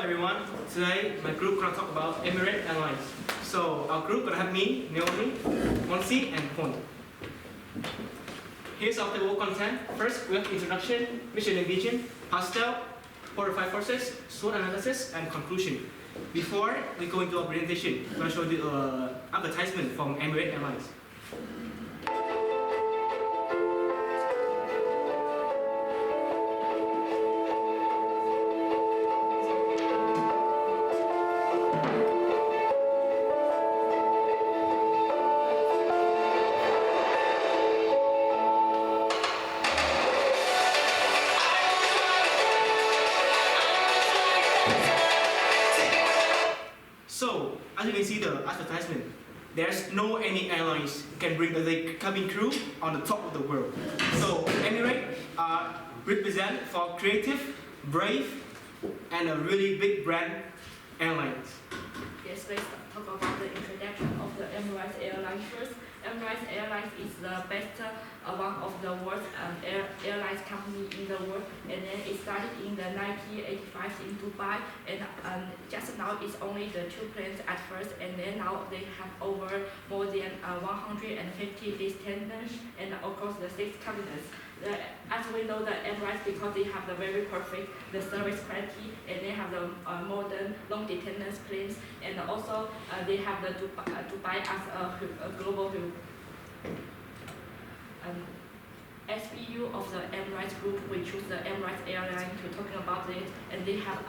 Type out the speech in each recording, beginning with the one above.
everyone. Today my group gonna talk about Emirates Airlines. So our group gonna have me, Naomi, Monsi, and Pon. Here's our table content. First we have introduction, mission and vision, pastel, 4 or 5 forces, SWOT analysis, and conclusion. Before we go into our presentation, I'm gonna show you advertisement from Emirates Airlines. So, as you can see the advertisement, there's no any airlines can bring the cabin crew on the top of the world. So, Emirates represent for creative, brave, and a really big brand airlines. Yes, let's talk about the introduction of the Emirates Airlines first. Emirates Airlines is the best one of the world's airlines company in the world, and then it started in the 1985 in Dubai, and just now it's only the 2 planes at first, and then now they have over more than 150 destination, and of course the 6 cabinets. As we know the Emirates, because they have the very perfect the service quality, and they have the modern long distance planes, and also they have the Dubai as a global hub. SBU of the Emirates group, we choose the Emirates Airline to talking about it, and they have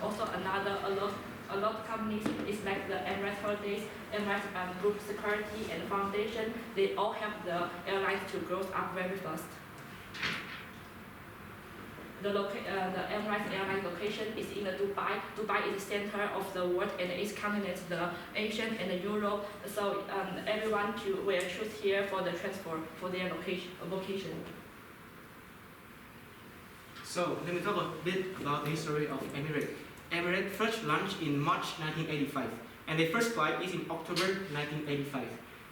also a lot of companies. It's like the Emirates Holidays, Emirates Group Security and Foundation. They all help the airlines to grow up very fast. The Emirates Airline location is in the Dubai. Dubai is the center of the world, and its continent, the Asian and the Europe. So everyone will choose here for the transport for their location. So let me talk a bit about the history of Emirates. Emirates first launched in March 1985, and their first flight is in October 1985.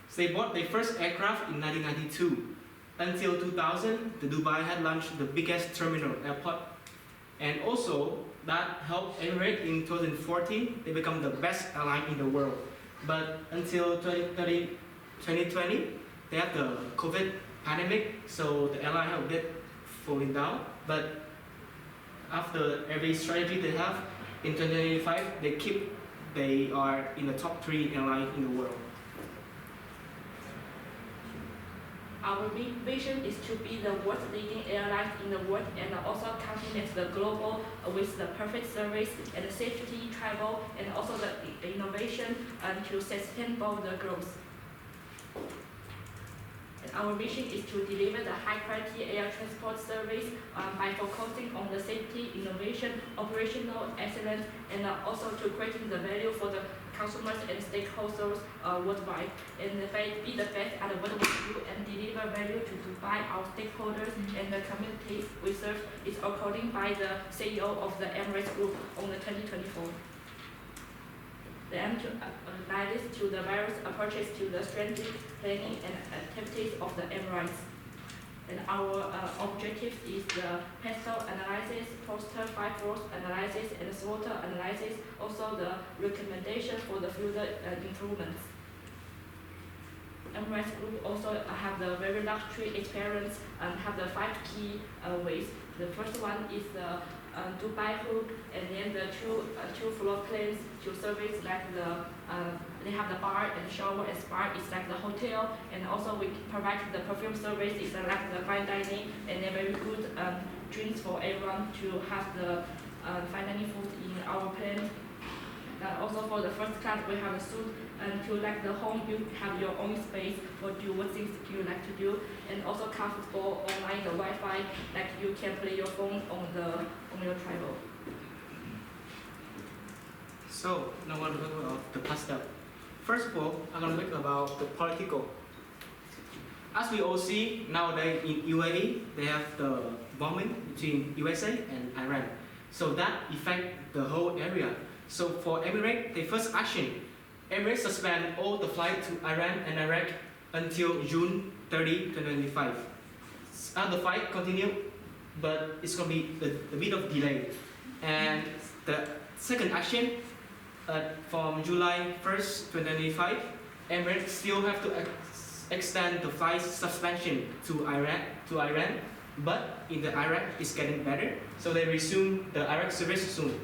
So they bought their first aircraft in 1992. Until 2000, the Dubai had launched the biggest terminal airport, and also that helped Emirates in 2014. They become the best airline in the world. But until 2020, they have the COVID pandemic, so the airline have a bit falling down. But after every strategy they have, in 2025, they are in the top 3 airlines in the world. Our vision is to be the world's leading airline in the world, and also continent the global with the perfect service and the safety travel, and also the innovation to sustainable the growth. And our mission is to deliver the high quality air transport service by focusing on the safety, innovation, operational excellence, and also to creating the value for the consumers and stakeholders worldwide, and be the best at what we do and deliver value to Dubai, our stakeholders, and the communities we serve is according by the CEO of the Emirates Group on the 2024. The aim to apply this to the various approaches to the strategic planning and activities of the Emirates. And our objective is the pastel analysis, poster 5 force analysis, and SWOT analysis, also the recommendations for the further improvements. Emirates Group also have the very luxury experience and have the 5 key ways. The first one is the Dubai hub, and then the two floor planes to service like they have the bar and shower and spa. It's like the hotel, and also we provide the perfume service. It's like the fine dining, and a very good drinks for everyone to have the fine dining food in our plane. Also for the first class, we have a suite, and to like the home, you have your own space for do what things you like to do, and also comfortable online the Wi-Fi, like you can play your phone on your travel. So now I'm going to talk about the pastel. First of all, I'm going to talk about the political. As we all see nowadays in UAE, they have the bombing between USA and Iran. So that affects the whole area. So for Emirates, the first action, Emirates suspend all the flights to Iran and Iraq until June 30, 2025. The flight continue, but it's going to be a bit of delay. And the second action, from July 1st, 2025, Emirates still have to extend the flight suspension to Iran, but in the Iraq it's getting better, so they resume the Iraq service soon.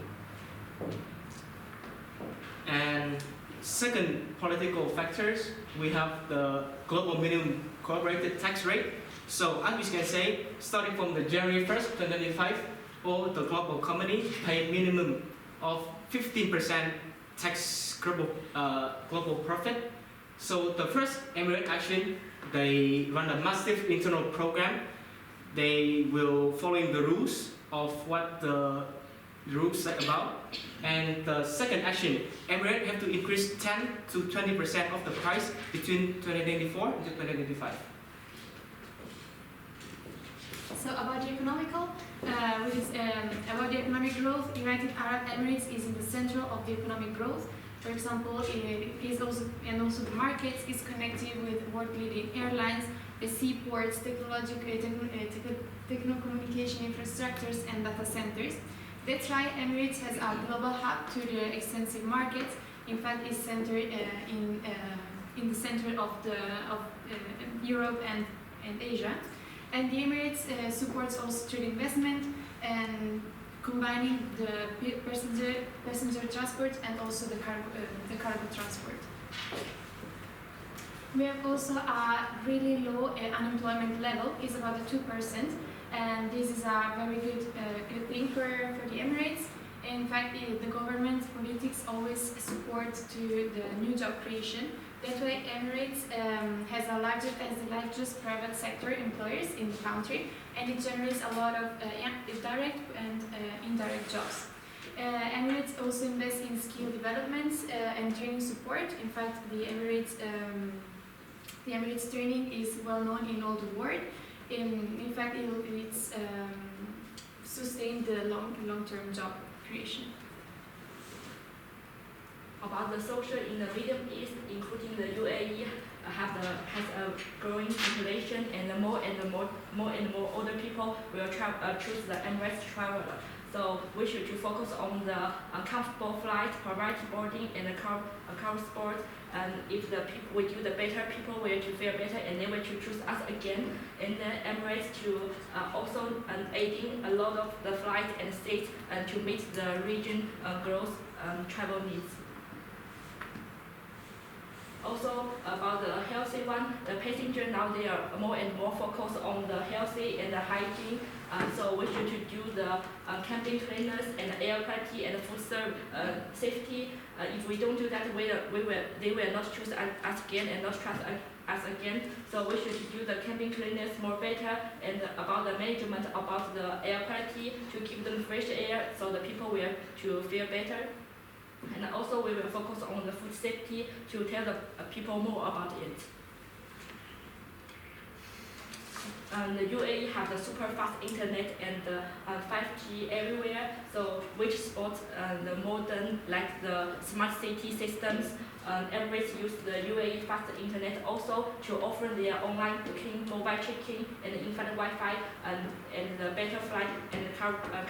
And second political factors, we have the global minimum corporate tax rate. So as we can say, starting from the January 1st, 2025, all the global companies pay minimum of 15% tax global profit. So the first Emirates action, they run a massive internal program. They will following the rules of what the rules say about. And the second action, Emirates have to increase 10 to 20% of the price between 2024 and 2025. So about the economic growth, United Arab Emirates is in the center of the economic growth. For example, it is also the markets is connected with world-leading airlines, the seaports, telecommunication infrastructures, and data centers. That's why Emirates has a global hub to the extensive markets. In fact, it's centered in the center of Europe and Asia. And the Emirates supports also trade investment and combining the passenger transport and also the cargo transport. We have also a really low unemployment level, it's about 2%, and this is a very good thing for the Emirates. In fact, the government politics always support to the new job creation. That way, Emirates has the largest private sector employers in the country, and it generates a lot of direct and indirect jobs. Emirates also invests in skill developments and training support. In fact, the Emirates training is well known in all the world. In fact, it's sustained the long-term job creation. About the social in the Middle East, including the UAE, has a growing population, and more older people will choose the Emirates traveler. So we should focus on the comfortable flight, private boarding, and the car sport. And if the people we do the better, people will feel better, and they will choose us again. And then Emirates to also aiding a lot of the flight and states to meet the region growth travel needs. Also about the healthy one, the passenger now they are more and more focused on the healthy and the hygiene. So we should do the cabin cleanliness and the air quality and food safety. If we don't do that, they will not choose us again and not trust us again. So we should do the cabin cleanliness more better, and about the management about the air quality to keep them fresh air, so the people will to feel better. And also we will focus on the food safety to tell the people more about it. The UAE have the super fast internet and 5G everywhere, so which supports the modern like the smart city systems. Emirates use the UAE fast internet also to offer their online booking, mobile checking, and infrared Wi-Fi, and the better flight and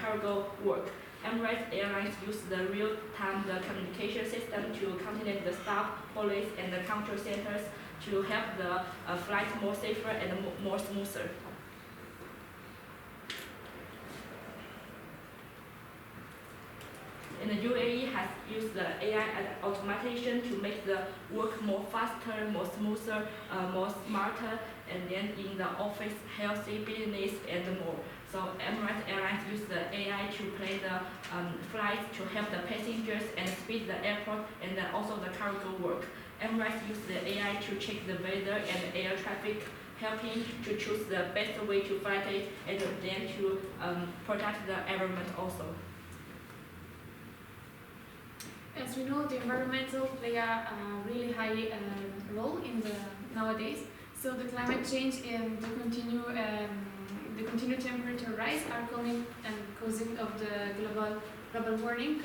cargo work. Emirates Airlines use the real-time communication system to coordinate the staff, police, and the control centers to help the flight more safer and more smoother. And the UAE has used the AI and automation to make the work more faster, more smoother, more smarter, and then in the office, healthy business, and more. So Emirates Airlines use the AI to plan the flights to help the passengers and speed the airport and also the cargo work. Emirates use the AI to check the weather and air traffic, helping to choose the best way to fly it, and then to protect the environment also. As we know, the environmental play a really high role in the nowadays. So the climate change and the continued temperature rise are causing of the global warming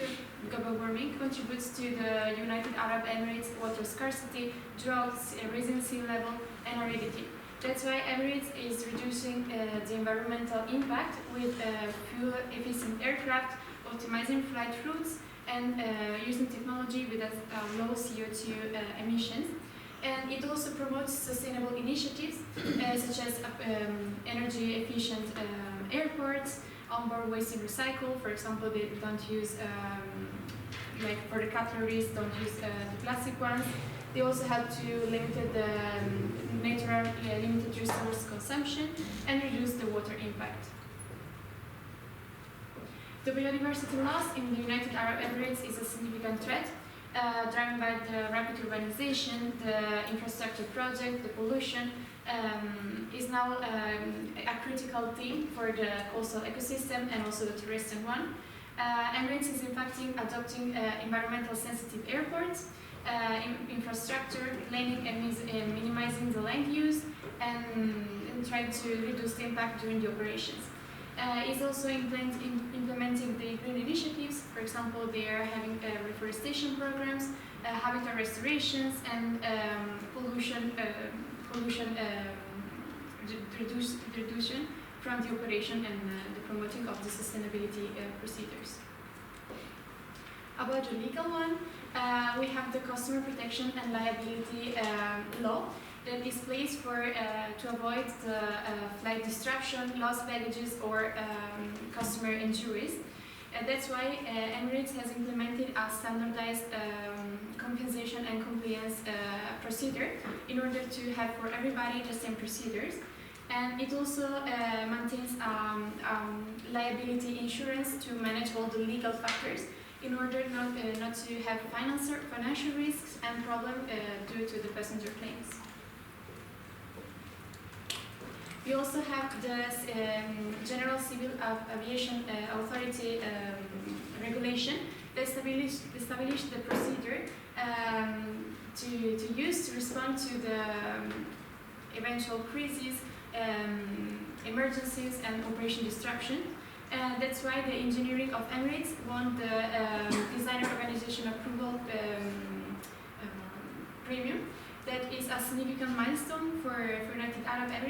contributes to the United Arab Emirates water scarcity, droughts, rising sea level, and aridity. That's why Emirates is reducing the environmental impact with fuel-efficient aircraft, optimizing flight routes, and using technology with low CO2 emissions. And it also promotes sustainable initiatives such as energy efficient airports, onboard waste and recycle. For example, they don't use, like for the cutleries, don't use the plastic ones. They also help to limit the natural limited resource consumption and reduce the water impact. The biodiversity loss in the United Arab Emirates is a significant threat, driven by the rapid urbanization, the infrastructure project, the pollution, is now a critical theme for the coastal ecosystem and also the terrestrial one. Emirates is in fact adopting environmental sensitive airports, infrastructure, planning and minimizing the land use, and trying to reduce the impact during the operations. It's also implementing the green initiatives. For example, they are having reforestation programs, habitat restorations, and pollution reduction from the operation and the promoting of the sustainability procedures. About the legal one, we have the customer protection and liability law that is placed for to avoid the flight disruption, lost baggages, or customer injuries. That's why Emirates has implemented a standardized compensation and compliance procedure in order to have for everybody the same procedures. And it also maintains liability insurance to manage all the legal factors in order not to have financial risks and problems due to the passenger claims. We also have the General Civil Aviation Authority regulation that established the procedure to use to respond to the eventual crises, emergencies, and operation disruption. That's why the engineering of Emirates won the Designer Organization Approval Premium. That is a significant milestone for United Arab Emirates.